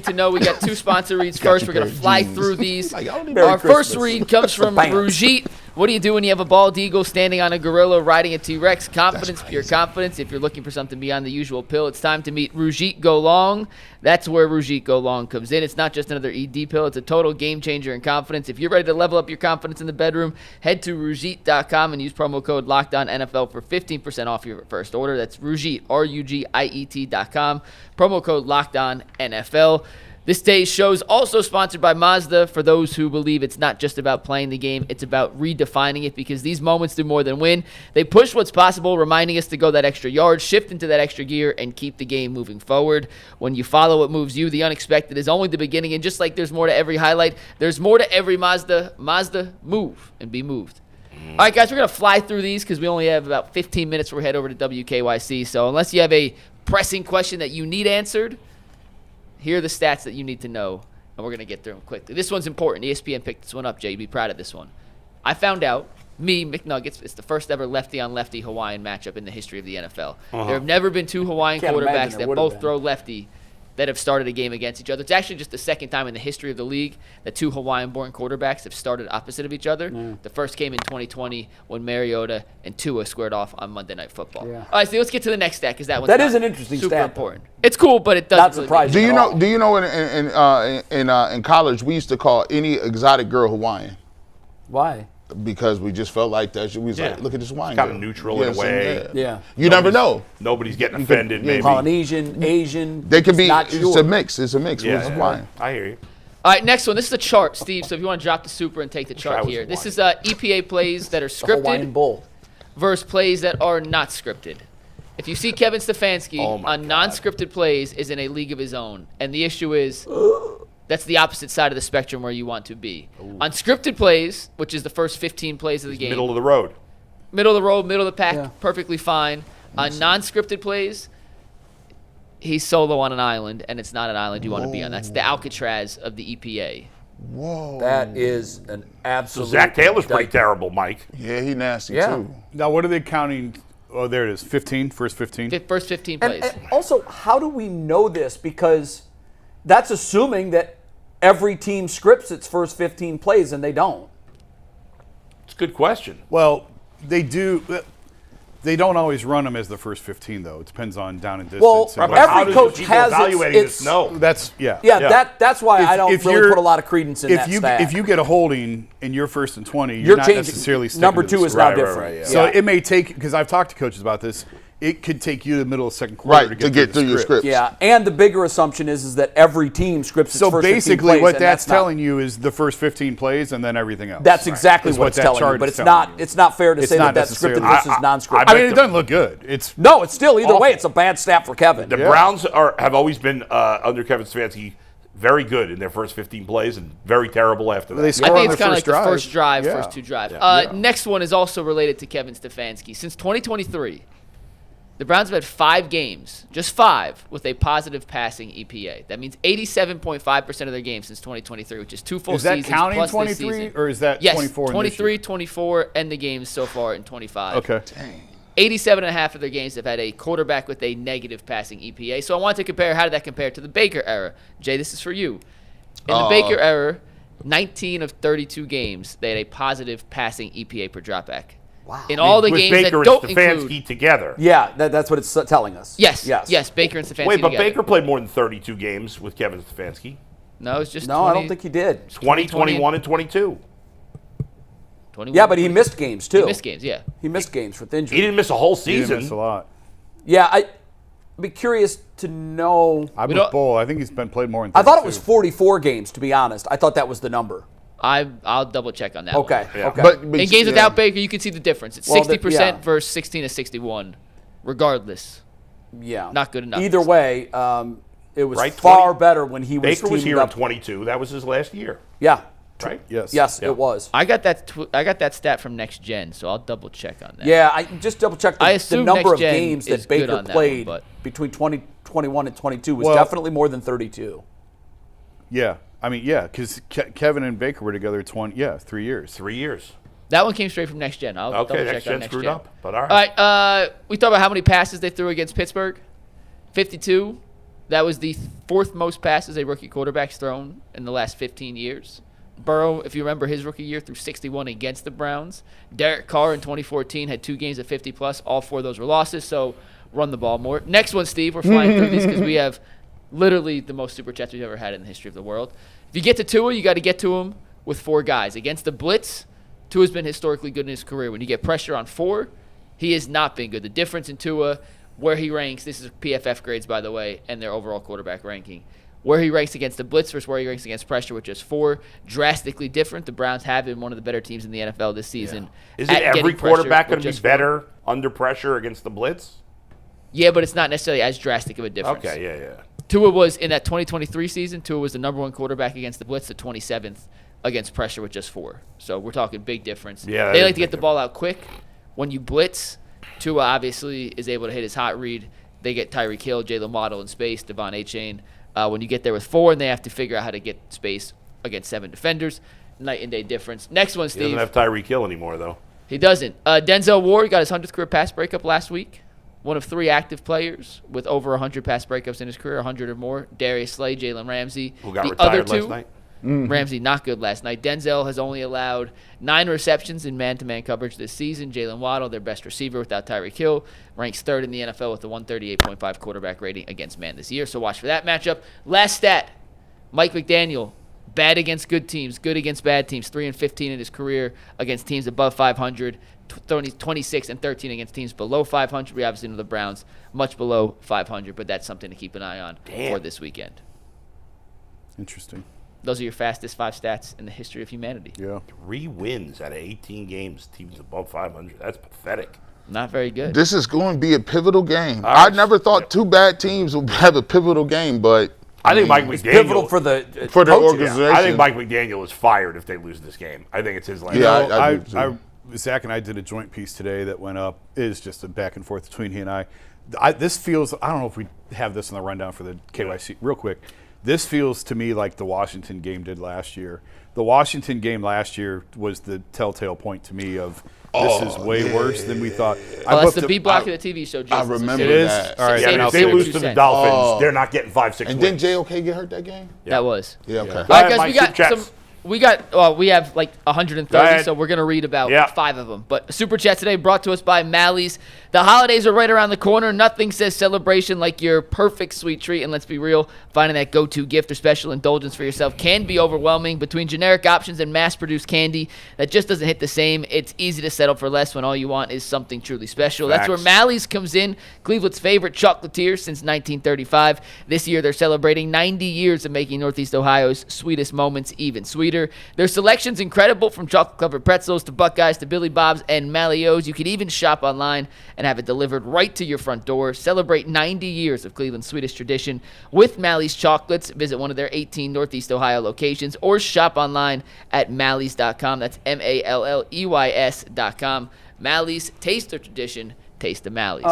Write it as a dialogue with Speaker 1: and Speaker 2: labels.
Speaker 1: to know. We got 2 sponsor reads first. We're going to fly through these. Our
Speaker 2: Christmas.
Speaker 1: first read comes from Rujit. What do you do when you have a bald eagle standing on a gorilla riding a T-Rex? Confidence, pure confidence. If you're looking for something beyond the usual pill, it's time to meet Rujit Go Long. That's where Rujit Go Long comes in. It's not just another ED pill. It's a total game changer in confidence. If you're ready to level up your confidence in the bedroom, head to Rujit.com and use promo code LOCKEDONNFL for 15% off your first order. That's Rujit, RUGIET.com. Promo code LOCKEDONNFL. This day's show is also sponsored by Mazda for those who believe it's not just about playing the game, it's about redefining it, because these moments do more than win. They push what's possible, reminding us to go that extra yard, shift into that extra gear, and keep the game moving forward. When you follow what moves you, the unexpected is only the beginning, and just like there's more to every highlight, there's more to every Mazda. Mazda, move and be moved. All right, guys, we're going to fly through these because we only have about 15 minutes before we head over to WKYC. So unless you have a pressing question that you need answered, here are the stats that you need to know, and we're going to get through them quickly. This one's important. ESPN picked this one up, Jay. You'd be proud of this one. I found out, McNuggets, it's the first ever lefty-on-lefty Hawaiian matchup in the history of the NFL. There have never been 2 Hawaiian quarterbacks that both throw lefty that have started a game against each other. It's actually just the second time in the history of the league that 2 Hawaiian-born quarterbacks have started opposite of each other. The first came in 2020 when Mariota and Tua squared off on Monday Night Football. All right, so let's get to the next stat because that is
Speaker 2: an interesting
Speaker 1: super
Speaker 2: stat,
Speaker 1: important. It's cool, but it doesn't.
Speaker 2: Not surprising.
Speaker 3: Do you know in college we used to call any exotic girl Hawaiian?
Speaker 2: Why?
Speaker 3: Because we just felt like that. We was like, look at this Hawaiian girl.
Speaker 4: Kind of neutral in a way.
Speaker 2: Yeah.
Speaker 3: You never know.
Speaker 4: Nobody's getting offended, maybe.
Speaker 2: Polynesian, Asian.
Speaker 3: They could be.
Speaker 2: Not
Speaker 3: It's a mix. It's a mix.
Speaker 4: Yeah,
Speaker 3: It's Hawaiian.
Speaker 4: I hear you.
Speaker 1: All right, next one. This is a chart, Steve. So if you want to drop the super and take the chart here. This is EPA plays that are
Speaker 2: Hawaiian
Speaker 1: scripted
Speaker 2: Bowl
Speaker 1: versus plays that are not scripted. If you see Kevin Stefanski on non-scripted plays is in a league of his own. And the issue is that's the opposite side of the spectrum where you want to be. On scripted plays, which is the first 15 plays of the game.
Speaker 4: Middle of the road.
Speaker 1: Middle of the road, middle of the pack, perfectly fine. On non-scripted plays, he's solo on an island, and it's not an island you want to be on. That's the Alcatraz of the EPA.
Speaker 3: Whoa.
Speaker 2: That is an absolute.
Speaker 4: So Zach Taylor's pretty terrible, Mike.
Speaker 3: Yeah, he nasty too.
Speaker 5: Now, what are they counting? Oh, there it is. 15, first 15.
Speaker 1: First 15 plays.
Speaker 2: And also, how do we know this? Because that's assuming that every team scripts its first 15 plays, and they don't.
Speaker 4: It's a good question.
Speaker 5: Well, they do. They don't always run them as the first 15, though. It depends on down and distance.
Speaker 2: Well,
Speaker 5: and
Speaker 2: every coach has its
Speaker 4: no.
Speaker 5: That's
Speaker 2: that's why I don't really put a lot of credence in that stat.
Speaker 5: If you get a holding and you're first and 20, you're not necessarily sticking
Speaker 2: number
Speaker 5: to the
Speaker 2: 2 is now different.
Speaker 5: Right. So it may take, because I've talked to coaches about this, it could take you the middle of second quarter
Speaker 3: to get through your script.
Speaker 2: Yeah, and the bigger assumption is that every team scripts its
Speaker 5: so
Speaker 2: first 15
Speaker 5: basically
Speaker 2: plays,
Speaker 5: what that's telling you is the first 15 plays and then everything else.
Speaker 2: That's exactly what it's telling you, but it's not fair to say that that's scripted versus non-scripted.
Speaker 5: I mean, it doesn't look good. It's
Speaker 2: still either way, it's a bad stat for Kevin.
Speaker 4: The Browns have always been under Kevin Stefanski very good in their first 15 plays and very terrible after that.
Speaker 1: I think it's kind of like the first drive, first 2 drives. Next one is also related to Kevin Stefanski. Since 2023, the Browns have had 5 games, just 5, with a positive passing EPA. That means 87.5% of their games since 2023, which is 2 full seasons.
Speaker 5: Is that counting
Speaker 1: plus
Speaker 5: 23, or is that 24?
Speaker 1: Yes, 23, 24, and the games so far in 25.
Speaker 5: Okay.
Speaker 3: Dang.
Speaker 1: 87.5 of their games have had a quarterback with a negative passing EPA. So I wanted to compare, how did that compare to the Baker era? Jay, this is for you. In the Baker era, 19 of 32 games, they had a positive passing EPA per dropback.
Speaker 2: Wow.
Speaker 1: In all the games
Speaker 4: Baker
Speaker 1: that don't
Speaker 4: and Stefanski
Speaker 1: include
Speaker 4: together.
Speaker 2: Yeah, that's what it's telling us.
Speaker 1: Yes, Baker and Stefanski
Speaker 4: Wait, but
Speaker 1: together.
Speaker 4: Baker played more than 32 games with Kevin Stefanski.
Speaker 1: No, it's just
Speaker 2: No,
Speaker 1: 20,
Speaker 2: I don't think he did.
Speaker 4: 20, 21, and 22.
Speaker 1: 21,
Speaker 2: Yeah, but he missed games, too.
Speaker 1: He missed games, yeah.
Speaker 2: He missed games with injury.
Speaker 4: He didn't miss a whole
Speaker 5: He
Speaker 4: season.
Speaker 5: didn't miss a lot.
Speaker 2: Yeah, I'd be curious to know.
Speaker 5: I'm with Bull. I think he's been played more than 32.
Speaker 2: I thought it was 44 games, to be honest. I thought that was the number.
Speaker 1: I'll double check on that one.
Speaker 2: Okay.
Speaker 3: But
Speaker 1: In games without Baker, you can see the difference. It's
Speaker 2: Well,
Speaker 1: 60% versus 16 to 61, regardless.
Speaker 2: Yeah.
Speaker 1: Not good enough.
Speaker 2: Either way, it was
Speaker 4: Right,
Speaker 2: far better when he was
Speaker 4: Baker was
Speaker 2: teamed
Speaker 4: here
Speaker 2: up.
Speaker 4: in 22. That was his last year,
Speaker 2: Yeah.
Speaker 4: right?
Speaker 5: Yes.
Speaker 2: Yes, it was.
Speaker 1: I got that stat from Next Gen, so I'll double check on that.
Speaker 2: Yeah, I just double checked
Speaker 1: I
Speaker 2: the
Speaker 1: assume
Speaker 2: number
Speaker 1: Next
Speaker 2: of
Speaker 1: Gen
Speaker 2: games
Speaker 1: is
Speaker 2: that
Speaker 1: good
Speaker 2: Baker
Speaker 1: on that
Speaker 2: played
Speaker 1: one,
Speaker 2: between 2021 and 22 was
Speaker 5: Well-
Speaker 2: definitely more than 32.
Speaker 5: Yeah. I mean, yeah, because Kevin and Baker were together 3 years.
Speaker 4: 3 years.
Speaker 1: That one came straight from Next Gen. I'll double
Speaker 4: Okay,
Speaker 1: check
Speaker 4: next
Speaker 1: on
Speaker 4: gen
Speaker 1: Next
Speaker 4: screwed
Speaker 1: Gen.
Speaker 4: up, but all
Speaker 1: All
Speaker 4: right.
Speaker 1: right, we talked about how many passes they threw against Pittsburgh. 52. That was the fourth most passes a rookie quarterback's thrown in the last 15 years. Burrow, if you remember his rookie year, threw 61 against the Browns. Derek Carr in 2014 had 2 games of 50-plus. All 4 of those were losses, so run the ball more. Next one, Steve. We're flying through these because we have literally the most super chats we've ever had in the history of the world. If you get to Tua, you got to get to him with 4 guys. Against the blitz, Tua's been historically good in his career. When you get pressure on 4, he has not been good. The difference in Tua, where he ranks, this is PFF grades, by the way, and their overall quarterback ranking. Where he ranks against the blitz versus where he ranks against pressure, which is 4, drastically different. The Browns have been one of the better teams in the NFL this season.
Speaker 4: Yeah. Isn't every quarterback going to be better under pressure against the blitz?
Speaker 1: Yeah, but it's not necessarily as drastic of a difference.
Speaker 4: Okay, yeah.
Speaker 1: Tua was, in that 2023 season, Tua was the number 1 quarterback against the blitz, the 27th against pressure with just 4. So we're talking big difference.
Speaker 4: Yeah,
Speaker 1: they like to get the ball out quick. When you blitz, Tua obviously is able to hit his hot read. They get Tyreek Hill, Jalen Waddle in space, Devon Achane. When you get there with 4, and they have to figure out how to get space against 7 defenders, night and day difference. Next one, Steve.
Speaker 4: He doesn't have Tyreek Hill anymore, though.
Speaker 1: He doesn't. Denzel Ward got his 100th career pass breakup last week. One of 3 active players with over 100 pass breakups in his career, 100 or more. Darius Slay, Jalen Ramsey.
Speaker 4: Who got
Speaker 1: the
Speaker 4: retired
Speaker 1: other 2,
Speaker 4: last night.
Speaker 1: Ramsey not good last night. Denzel has only allowed 9 receptions in man-to-man coverage this season. Jalen Waddle, their best receiver without Tyreek Hill, ranks 3rd in the NFL with a 138.5 quarterback rating against man this year. So watch for that matchup. Last stat, Mike McDaniel, bad against good teams, good against bad teams. 3-15 in his career against teams above 500. 26-13 against teams below 500. We obviously know the Browns much below 500, but that's something to keep an eye on for this weekend.
Speaker 5: Interesting.
Speaker 1: Those are your fastest 5 stats in the history of humanity.
Speaker 5: Yeah.
Speaker 4: 3 wins out of 18 games, teams above 500. That's pathetic.
Speaker 1: Not very good.
Speaker 3: This is going to be a pivotal game.
Speaker 4: All right.
Speaker 3: I never thought 2 bad teams would have a pivotal game, but
Speaker 4: I think Mike
Speaker 2: It's
Speaker 4: McDaniel
Speaker 2: pivotal for the
Speaker 3: for the
Speaker 2: coaches.
Speaker 3: organization.
Speaker 4: I think Mike McDaniel is fired if they lose this game. I think it's his last.
Speaker 3: Yeah,
Speaker 4: game.
Speaker 3: I do too.
Speaker 5: Zach and I did a joint piece today that went up. It is just a back and forth between he and I. This feels, I don't know if we have this in the rundown for the KYC. Real quick, this feels to me like the Washington game did last year. The Washington game last year was the telltale point to me of this is way worse than we thought.
Speaker 1: That's the B block of the TV show. Jason.
Speaker 3: I remember
Speaker 5: It is?
Speaker 3: that.
Speaker 5: All right.
Speaker 4: Yeah,
Speaker 5: then
Speaker 4: but
Speaker 5: I'll
Speaker 4: if they
Speaker 5: say
Speaker 4: lose
Speaker 5: it.
Speaker 4: to the Dolphins, they're not getting 5-6
Speaker 3: And
Speaker 4: wins.
Speaker 3: didn't JOK get hurt that game?
Speaker 1: That was.
Speaker 3: Yeah, okay.
Speaker 1: All right, guys,
Speaker 4: Mike,
Speaker 1: we got
Speaker 4: super chats.
Speaker 1: some. We have like 130,
Speaker 4: ahead.
Speaker 1: so we're going to read about
Speaker 4: Yeah.
Speaker 1: 5 of them. But Super Chat today brought to us by Mally's. The holidays are right around the corner. Nothing says celebration like your perfect sweet treat. And let's be real, finding that go-to gift or special indulgence for yourself can be overwhelming. Between generic options and mass-produced candy that just doesn't hit the same, it's easy to settle for less when all you want is something truly special. That's where
Speaker 4: Facts.
Speaker 1: Mally's comes in, Cleveland's favorite chocolatier since 1935. This year, they're celebrating 90 years of making Northeast Ohio's sweetest moments even sweeter. Their selection's incredible, from chocolate-covered pretzels to Buckeyes to Billy Bob's and Malio's. You can even shop online and have it delivered right to your front door. Celebrate 90 years of Cleveland's sweetest tradition with Mally's chocolates. Visit one of their 18 Northeast Ohio locations or shop online at Malleys.com. That's Malleys.com. Mally's, taste the tradition, taste the Mally's.